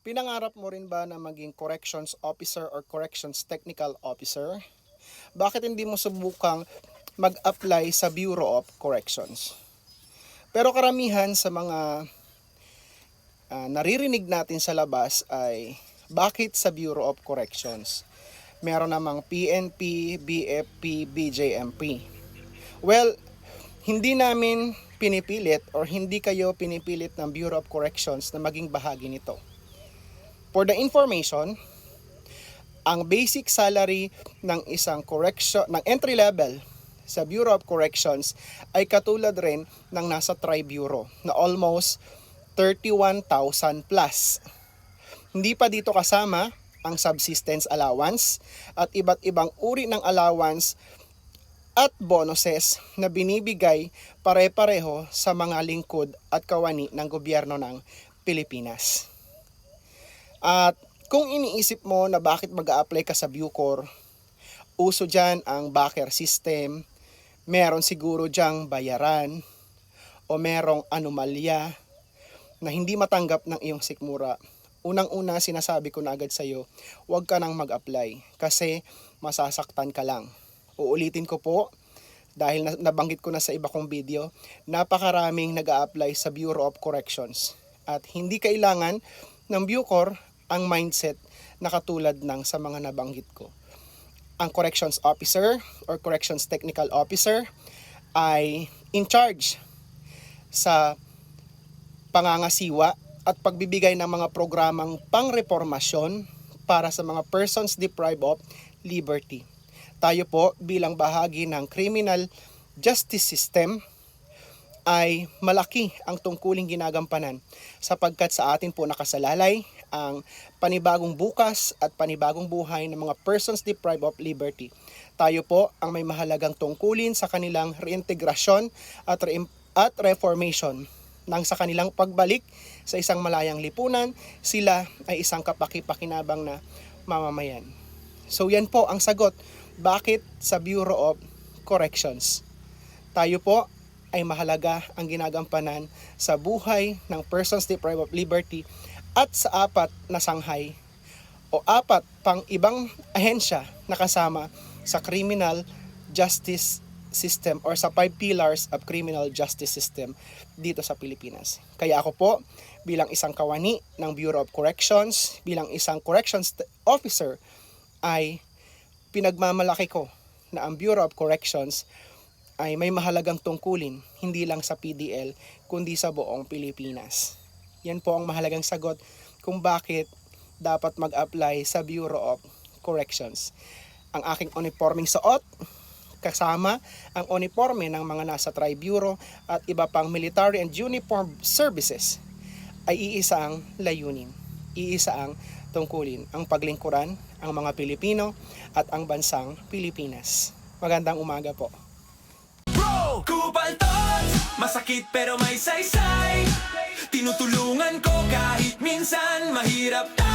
Pinangarap mo rin ba na maging corrections officer or corrections technical officer? Bakit hindi mo subukang mag-apply sa Bureau of Corrections? Pero karamihan sa mga naririnig natin sa labas ay bakit sa Bureau of Corrections? Meron namang PNP, BFP, BJMP. Well, hindi namin pinipilit or hindi kayo pinipilit ng Bureau of Corrections na maging bahagi nito. For the information, ang basic salary ng isang ng entry level sa Bureau of Corrections ay katulad rin ng nasa Tri-Bureau na almost 31,000 plus. Hindi pa dito kasama ang subsistence allowance at iba't ibang uri ng allowance at bonuses na binibigay pare-pareho sa mga lingkod at kawani ng gobyerno ng Pilipinas. At kung iniisip mo na bakit mag-a-apply ka sa Bucor, uso dyan ang backer system, meron siguro dyang bayaran o merong anomalya na hindi matanggap ng iyong sikmura. Unang-una, sinasabi ko na agad sa'yo, huwag ka nang mag-apply kasi masasaktan ka lang. Uulitin ko po, dahil nabanggit ko na sa iba kong video, napakaraming nag-a-apply sa Bureau of Corrections. At hindi kailangan ng Bucor ang mindset na katulad ng sa mga nabanggit ko. Ang Corrections Officer or Corrections Technical Officer ay in charge sa pangangasiwa at pagbibigay ng mga programang pangreformasyon para sa mga persons deprived of liberty. Tayo po bilang bahagi ng criminal justice system ay malaki ang tungkuling ginagampanan sapagkat sa atin po nakasalalay ang panibagong bukas at panibagong buhay ng mga persons deprived of liberty. Tayo po ang may mahalagang tungkulin sa kanilang reintegrasyon at reformation nang sa kanilang pagbalik sa isang malayang lipunan, sila ay isang kapaki-pakinabang na mamamayan. So yan po ang sagot. Bakit sa Bureau of Corrections? Tayo po ay mahalaga ang ginagampanan sa buhay ng persons deprived of liberty at sa apat na sanghay o apat pang ibang ahensya na kasama sa criminal justice system or sa 5 pillars of criminal justice system dito sa Pilipinas. Kaya ako po bilang isang kawani ng Bureau of Corrections, bilang isang corrections officer ay pinagmamalaki ko na ang Bureau of Corrections ay may mahalagang tungkulin, hindi lang sa PDL, kundi sa buong Pilipinas. Yan po ang mahalagang sagot kung bakit dapat mag-apply sa Bureau of Corrections. Ang aking uniforming suot, kasama ang uniforme ng mga nasa Tri-Bureau at iba pang military and uniform services, ay iisa ang layunin, iisa ang tungkulin, ang paglingkuran ang mga Pilipino at ang bansang Pilipinas. Magandang umaga po. Bro, Kupal Tots, masakit pero may saysay. Tinutulungan ko kahit minsan mahirap tayo.